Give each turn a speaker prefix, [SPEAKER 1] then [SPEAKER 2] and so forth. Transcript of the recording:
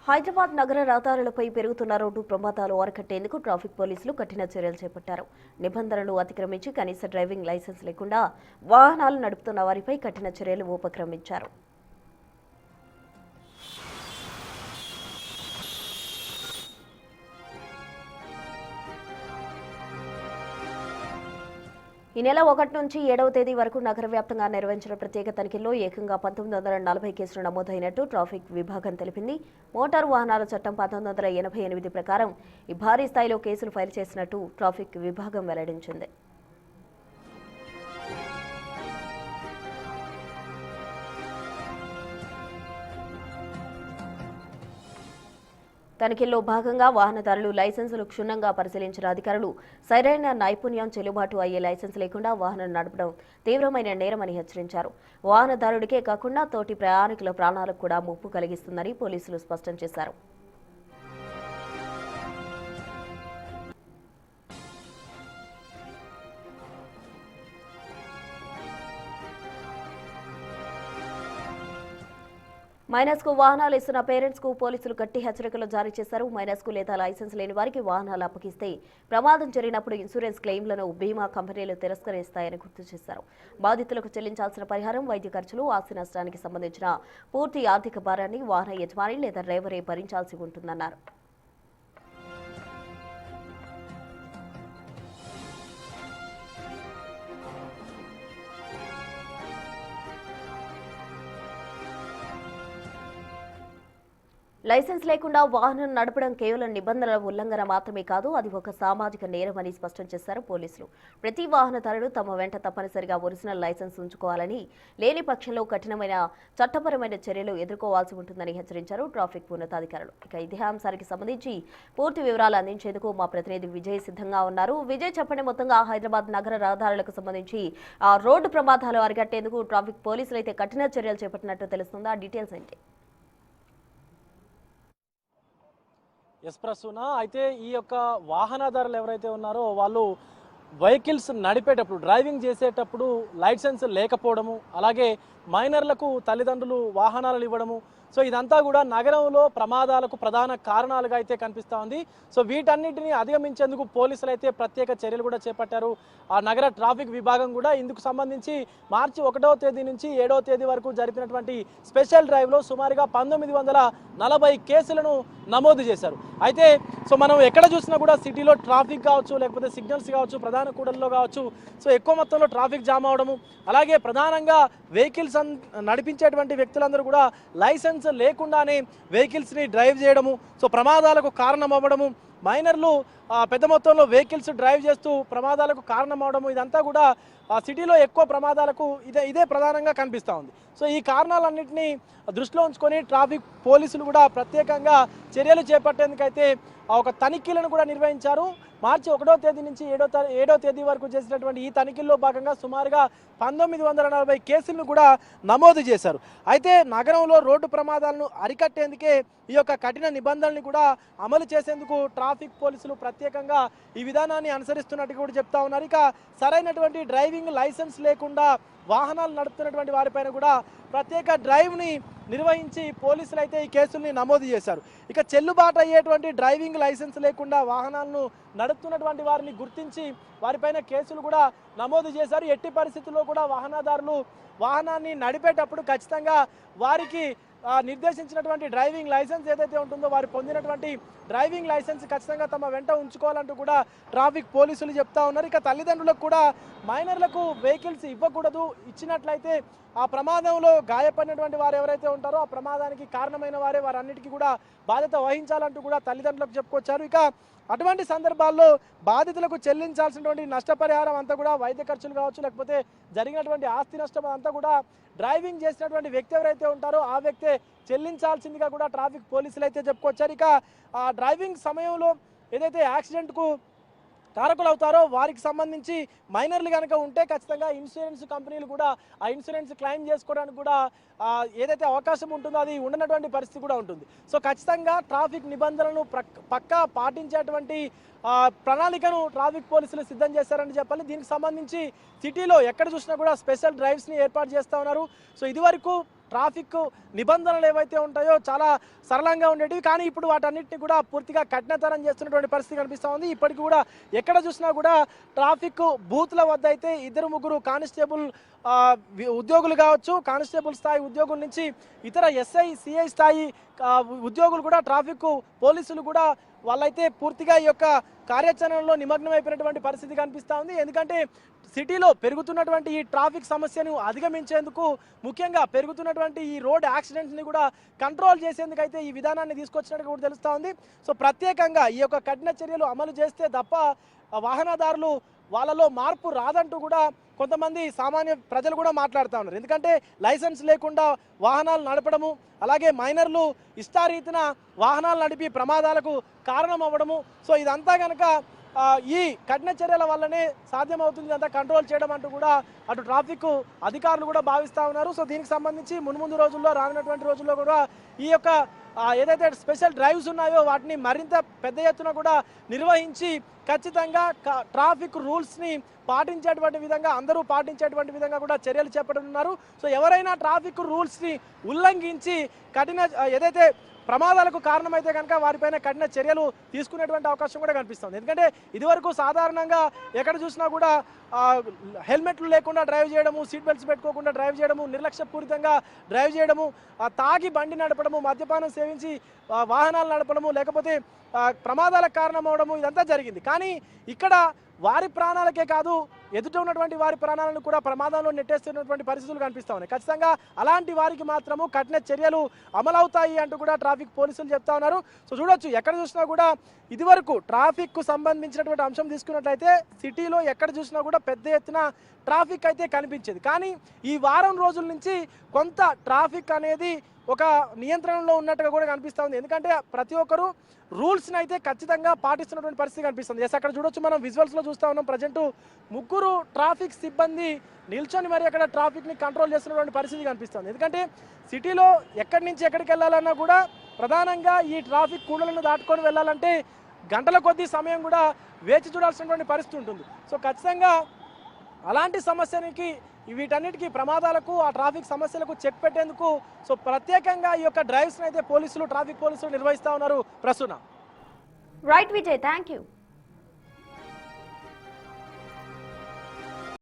[SPEAKER 1] హైదరాబాద్ నగర రహదారులపై పెరుగుతున్న రోడ్డు ప్రమాదాలు అరికట్టేందుకు ట్రాఫిక్ పోలీసులు కఠిన చర్యలు చేపట్టారు. నిబంధనలు అతిక్రమించి కనీస డ్రైవింగ్ లైసెన్స్ లేకుండా వాహనాలు నడుపుతున్న వారిపై కఠిన చర్యలు ఉపక్రమించారు. ఈ నెల 1 నుంచి 7వ తేదీ వరకు నగర వ్యాప్తంగా నిర్వహించిన ప్రత్యేక తనిఖీల్లో ఏకంగా 1940 కేసులు నమోదైనట్టు ట్రాఫిక్ విభాగం తెలిపింది. మోటారు వాహనాల చట్టం 1988 ప్రకారం ఈ భారీ స్థాయిలో కేసులు ఫైల్ చేసినట్టు ట్రాఫిక్ విభాగం వెల్లడించింది. తనిఖీల్లో భాగంగా వాహనదారులు లైసెన్సులు క్షుణ్ణంగా పరిశీలించిన అధికారులు సరైన నైపుణ్యం చెల్లుబాటు అయ్యే లైసెన్స్ లేకుండా వాహనం నడపడం తీవ్రమైన నేరమని హెచ్చరించారు. వాహనదారుడికే కాకుండా తోటి ప్రయాణికుల ప్రాణాలకు కూడా ముప్పు కలిగిస్తుందని పోలీసులు స్పష్టం చేశారు. మైనస్ కు వాహనాలు ఇస్తున్న పేరెంట్స్ కు పోలీసులు గట్టి హెచ్చరికలు జారీ చేశారు. మైనస్ కు లేదా లైసెన్స్ లేని వారికి వాహనాలు అప్పగిస్తే ప్రమాదం జరిగినప్పుడు ఇన్సూరెన్స్ క్లెయిమ్లను బీమా కంపెనీలు తిరస్కరిస్తాయని గుర్తు చేశారు. బాధితులకు చెల్లించాల్సిన పరిహారం, వైద్య ఖర్చులు, ఆస్తి నష్టానికి సంబంధించిన పూర్తి ఆర్థిక భారాన్ని వాహన యజమాని లేదా డ్రైవరే భరించాల్సి ఉంటుందన్నారు. లైసెన్స్ లేకుండా వాహనం నడపడం కేవలం నిబంధనల ఉల్లంఘన మాత్రమే కాదు, అది ఒక సామాజిక నేరమని స్పష్టం చేశారు పోలీసులు. ప్రతి వాహనదారుడు తమ వెంట తప్పనిసరిగా ఒరిజినల్ లైసెన్స్ ఉంచుకోవాలని, లేని పక్షంలో కఠినమైన చట్టపరమైన చర్యలు ఎదుర్కోవాల్సి ఉంటుందని హెచ్చరించారు ట్రాఫిక్ ఉన్నతాధికారులు. ఇక ఇదే అంశానికి సంబంధించి పూర్తి వివరాలు అందించేందుకు మా ప్రతినిధి విజయ్ సిద్ధంగా ఉన్నారు. విజయ్, చెప్పండి, మొత్తంగా హైదరాబాద్ నగర రహదారులకు సంబంధించి రోడ్డు ప్రమాదాలు అరికట్టేందుకు ట్రాఫిక్ పోలీసులు అయితే కఠిన చర్యలు చేపట్టినట్టు తెలుస్తుందా? డీటెయిల్స్ ఏంటి?
[SPEAKER 2] ఎస్ ప్రసూన, అయితే ఈ యొక్క వాహనదారులు ఎవరైతే ఉన్నారో వాళ్ళు వెహికల్స్ నడిపేటప్పుడు, డ్రైవింగ్ చేసేటప్పుడు లైసెన్స్ లేకపోవడము, అలాగే మైనర్లకు తల్లిదండ్రులు వాహనాలు ఇవ్వడము, సో ఇదంతా కూడా నగరంలో ప్రమాదాలకు ప్రధాన కారణాలుగా అయితే కనిపిస్తూ ఉంది. సో వీటన్నిటిని అధిగమించేందుకు పోలీసులు అయితే ప్రత్యేక చర్యలు కూడా చేపట్టారు. ఆ నగర ట్రాఫిక్ విభాగం కూడా ఇందుకు సంబంధించి మార్చి 1వ తేదీ నుంచి 7వ తేదీ వరకు జరిపినటువంటి స్పెషల్ డ్రైవ్లో సుమారుగా 1940 కేసులను నమోదు చేశారు. అయితే సో మనం ఎక్కడ చూసినా కూడా సిటీలో ట్రాఫిక్ కావచ్చు, లేకపోతే సిగ్నల్స్ కావచ్చు, ప్రధాన కూడల్లో కావచ్చు, సో ఎక్కువ మొత్తంలో ట్రాఫిక్ జామ్ అవడము, అలాగే ప్రధానంగా వెహికల్స్ నడిపించేటువంటి వ్యక్తులందరూ కూడా లైసెన్స్ లేకుండానే వెహికల్స్ని డ్రైవ్ చేయడము, సో ప్రమాదాలకు కారణం అవ్వడము, మైనర్లు పెద్ద మొత్తంలో వెహికల్స్ డ్రైవ్ చేస్తూ ప్రమాదాలకు కారణం అవడము, ఇదంతా కూడా సిటీలో ఎక్కువ ప్రమాదాలకు ఇదే ప్రధానంగా కనిపిస్తూ ఉంది. సో ఈ కారణాలన్నింటినీ దృష్టిలో ఉంచుకొని ట్రాఫిక్ పోలీసులు కూడా ప్రత్యేకంగా చర్యలు చేపట్టేందుకైతే ఒక తనిఖీలను కూడా నిర్వహించారు. మార్చి 1వ తేదీ నుంచి 7వ తేదీ వరకు చేసినటువంటి ఈ తనిఖీల్లో భాగంగా సుమారుగా 1940 కేసులను కూడా నమోదు చేశారు. అయితే నగరంలో రోడ్డు ప్రమాదాలను అరికట్టేందుకే ఈ యొక్క కఠిన నిబంధనల్ని కూడా అమలు చేసేందుకు ట్రాఫిక్ పోలీసులు ప్రత్యేకంగా ఈ విధానాన్ని అనుసరిస్తున్నట్టు కూడా చెప్తా ఉన్నారు. ఇక సరైనటువంటి డ్రైవింగ్ లైసెన్స్ లేకుండా వాహనాలు నడుపుతున్నటువంటి వారిపైన కూడా ప్రత్యేక డ్రైవ్ని నిర్వహించి పోలీసులు అయితే ఈ కేసుల్ని నమోదు చేశారు. ఇక చెల్లుబాటు అయ్యేటువంటి డ్రైవింగ్ లైసెన్స్ లేకుండా వాహనాలను నడుపుతున్నటువంటి వారిని గుర్తించి వారిపైన కేసులు కూడా నమోదు చేశారు. ఎట్టి పరిస్థితుల్లో కూడా వాహనదారులు వాహనాన్ని నడిపేటప్పుడు ఖచ్చితంగా వారికి నిర్దేశించినటువంటి డ్రైవింగ్ లైసెన్స్ ఏదైతే ఉంటుందో వారు పొందినటువంటి డ్రైవింగ్ లైసెన్స్ ఖచ్చితంగా తమ వెంట ఉంచుకోవాలంటూ కూడా ట్రాఫిక్ పోలీసులు చెప్తా ఉన్నారు. ఇక తల్లిదండ్రులకు కూడా మైనర్లకు వెహికల్స్ ఇవ్వకూడదు, ఇచ్చినట్లయితే ఆ ప్రమాదంలో గాయపడినటువంటి వారు ఎవరైతే ఉంటారో ఆ ప్రమాదానికి కారణమైన వారన్నిటికీ కూడా బాధ్యత వహించాలంటూ కూడా తల్లిదండ్రులకు చెప్పుకొచ్చారు. ఇక అటువంటి సందర్భాల్లో బాధితులకు చెల్లించాల్సినటువంటి నష్టపరిహారం అంతా కూడా వైద్య ఖర్చులు కావచ్చు, లేకపోతే జరిగినటువంటి ఆస్తి నష్టం అంతా కూడా డ్రైవింగ్ చేసినటువంటి వ్యక్తి ఎవరైతే ఉంటారో ఆ వ్యక్తే చెల్లించాల్సిందిగా కూడా ట్రాఫిక్ పోలీసులు అయితే చెప్పుకొచ్చారు. ఇక ఆ డ్రైవింగ్ సమయంలో ఏదైతే యాక్సిడెంట్కు కారకులు అవుతారో వారికి సంబంధించి మైనర్లు కనుక ఉంటే ఖచ్చితంగా ఇన్సూరెన్స్ కంపెనీలు కూడా ఆ ఇన్సూరెన్స్ క్లెయిమ్ చేసుకోవడానికి కూడా ఏదైతే అవకాశం ఉంటుందో అది ఉండనటువంటి పరిస్థితి కూడా ఉంటుంది. సో ఖచ్చితంగా ట్రాఫిక్ నిబంధనలను పక్కా పాటించేటువంటి ప్రణాళికను ట్రాఫిక్ పోలీసులు సిద్ధం చేశారని చెప్పాలి. దీనికి సంబంధించి సిటీలో ఎక్కడ చూసినా కూడా స్పెషల్ డ్రైవ్స్ని ఏర్పాటు చేస్తూ ఉన్నారు. సో ఇదివరకు ట్రాఫిక్ నిబంధనలు ఏవైతే ఉంటాయో చాలా సరళంగా ఉండేటివి, కానీ ఇప్పుడు వాటన్నిటిని కూడా పూర్తిగా కఠినతరం చేస్తున్నటువంటి పరిస్థితి కనిపిస్తూ ఉంది. ఇప్పటికి కూడా ఎక్కడ చూసినా కూడా ట్రాఫిక్ బూత్ల వద్ద అయితే 2-3 కానిస్టేబుల్ ఉద్యోగులు కావచ్చు, కానిస్టేబుల్ స్థాయి ఉద్యోగుల నుంచి ఇతర ఎస్ఐ సిఐ స్థాయి ఉద్యోగులు కూడా ట్రాఫిక్ పోలీసులు కూడా వాళ్ళైతే పూర్తిగా ఈ యొక్క కార్యాచరణలో నిమగ్నమైపోయినటువంటి పరిస్థితి కనిపిస్తూ ఉంది. ఎందుకంటే సిటీలో పెరుగుతున్నటువంటి ఈ ట్రాఫిక్ సమస్యను అధిగమించేందుకు, ముఖ్యంగా పెరుగుతున్నటువంటి ఈ రోడ్ యాక్సిడెంట్స్ని కూడా కంట్రోల్ చేసేందుకు అయితే ఈ విధానాన్ని తీసుకొచ్చినట్టు కూడా తెలుస్తూ ఉంది. సో ప్రత్యేకంగా ఈ యొక్క కఠిన చర్యలు అమలు చేస్తే తప్ప వాహనదారులు వాళ్ళలో మార్పు రాదంటూ కూడా కొంతమంది సామాన్య ప్రజలు కూడా మాట్లాడుతూ ఉన్నారు. ఎందుకంటే లైసెన్స్ లేకుండా వాహనాలు నడపడము, అలాగే మైనర్లు ఇష్టారీతిన వాహనాలు నడిపి ప్రమాదాలకు కారణం అవ్వడము, సో ఇదంతా కనుక ఈ కఠిన చర్యల వల్లనే సాధ్యమవుతుంది, ఇదంతా కంట్రోల్ చేయడం అంటూ కూడా అటు ట్రాఫిక్ అధికారులు కూడా భావిస్తూ ఉన్నారు. సో దీనికి సంబంధించి మున్ముందు రోజుల్లో, రానున్నటువంటి రోజుల్లో కూడా ఈ యొక్క ఏదైతే స్పెషల్ డ్రైవ్స్ ఉన్నాయో వాటిని మరింత పెద్ద ఎత్తున కూడా నిర్వహించి ఖచ్చితంగా ట్రాఫిక్ రూల్స్ని పాటించేటువంటి విధంగా, అందరూ పాటించేటువంటి విధంగా కూడా చర్యలు చేపట్టనున్నారు. సో ఎవరైనా ట్రాఫిక్ రూల్స్ని ఉల్లంఘించి ఏదైతే ప్రమాదాలకు కారణమైతే కనుక వారిపైన కఠిన చర్యలు తీసుకునేటువంటి అవకాశం కూడా కనిపిస్తుంది. ఎందుకంటే ఇదివరకు సాధారణంగా ఎక్కడ చూసినా కూడా హెల్మెట్లు లేకుండా డ్రైవ్ చేయడము, సీట్ బెల్ట్స్ పెట్టుకోకుండా డ్రైవ్ చేయడము, నిర్లక్ష్యపూరితంగా డ్రైవ్ చేయడము, తాగి బండి నడపడము, మద్యపానం సేవించి వాహనాలు నడపడము, లేకపోతే ప్రమాదాలకు కారణమవడము, ఇదంతా జరిగింది. కానీ ఇక్కడ వారి ప్రాణాలకే కాదు, ఎదుట ఉన్నటువంటి వారి ప్రాణాలను కూడా ప్రమాదంలో నెట్టేస్తున్నటువంటి పరిస్థితులు కనిపిస్తూ ఉన్నాయి. ఖచ్చితంగా అలాంటి వారికి మాత్రము కఠిన చర్యలు అమలవుతాయి అంటూ కూడా ట్రాఫిక్ పోలీసులు చెప్తా ఉన్నారు. సో చూడొచ్చు, ఎక్కడ చూసినా కూడా ఇదివరకు ట్రాఫిక్కు సంబంధించినటువంటి అంశం తీసుకున్నట్లయితే సిటీలో ఎక్కడ చూసినా కూడా పెద్ద ఎత్తున ట్రాఫిక్ అయితే కనిపించేది. కానీ ఈ వారం రోజుల నుంచి కొంత ట్రాఫిక్ అనేది ఒక నియంత్రణలో ఉన్నట్టుగా కూడా కనిపిస్తూ ఉంది. ఎందుకంటే ప్రతి ఒక్కరూ రూల్స్ని అయితే ఖచ్చితంగా పాటిస్తున్నటువంటి పరిస్థితి కనిపిస్తుంది. ఎస్, అక్కడ చూడొచ్చు, మనం విజువల్స్లో చూస్తూ ఉన్నాం. ప్రజెంట్ 3 ట్రాఫిక్ సిబ్బంది నిల్చొని మరి అక్కడ ట్రాఫిక్ని కంట్రోల్ చేస్తున్నటువంటి పరిస్థితి కనిపిస్తుంది. ఎందుకంటే సిటీలో ఎక్కడి నుంచి ఎక్కడికి వెళ్ళాలన్నా కూడా ప్రధానంగా ఈ ట్రాఫిక్ కూడలను దాటుకొని వెళ్ళాలంటే గంటల కొద్దీ సమయం కూడా వేచి చూడాల్సినటువంటి పరిస్థితి ఉంటుంది. సో ఖచ్చితంగా అలాంటి సమస్యనికి, వీటన్నిటికీ ప్రమాదాలకు, ఆ ట్రాఫిక్ సమస్యలకు చెక్ పెట్టేందుకు సో ప్రత్యేకంగా ఈ యొక్క డ్రైవ్స్ని అయితే ట్రాఫిక్ పోలీసులు నిర్వహిస్తూ ఉన్నారు. Prasuna.
[SPEAKER 1] Right Vijay, thank you.